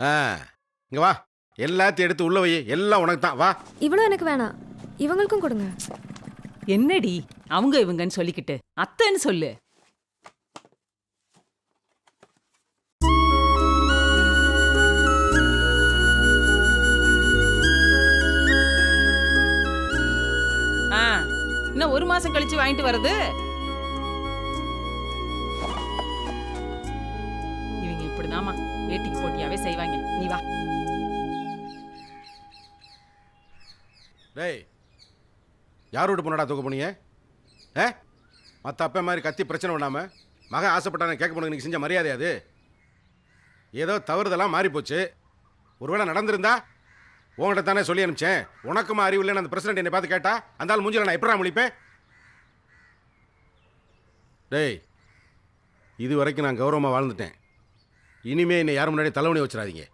ஆ இங்க வா. எல்லாத்தையும் எடுத்து உள்ள வை. எல்லாம் உனக்கு தான். வா. இவ்வளோ எனக்கு வேணாம், இவங்களுக்கும் கொடுங்க. என்னடி அவங்க இவங்கன்னு சொல்லிக்கிட்டு அத்தைன்னு சொல்லு. ஆ, இன்னும் 1 மாசம் கழிச்சு வாங்கிட்டு வர்றது. இவங்க இப்படிதாம்மா வேட்டிக்கு போட்டியாவே செய்வாங்க. நீ வா. டேய், யார் வீட்டு பொண்ணடா தூக்க போனீங்க? ஏ, மற்ற அப்பா மாதிரி கத்தி பிரச்சனை பண்ணாம மகன் ஆசைப்பட்டானே கேட்க போனது நீங்க செஞ்ச மரியாதை அது. ஏதோ தவறுதெல்லாம் மாறி போச்சு. ஒருவேளை நடந்திருந்தா உங்கள்கிட்ட தானே சொல்லி அனுப்பிச்சேன். உனக்குமா அறிவு இல்லைன்னு அந்த பிரசிடண்ட் என்னை பார்த்து கேட்டா அந்த ஆள் மூஞ்சில நான் எப்படா முழிப்பேன்? டேய், இது வரைக்கும் நான் கௌரவமாக வாழ்ந்துட்டேன். இனிமே என்னை யார் முன்னாடி தலைவணி வச்சிடாதீங்க.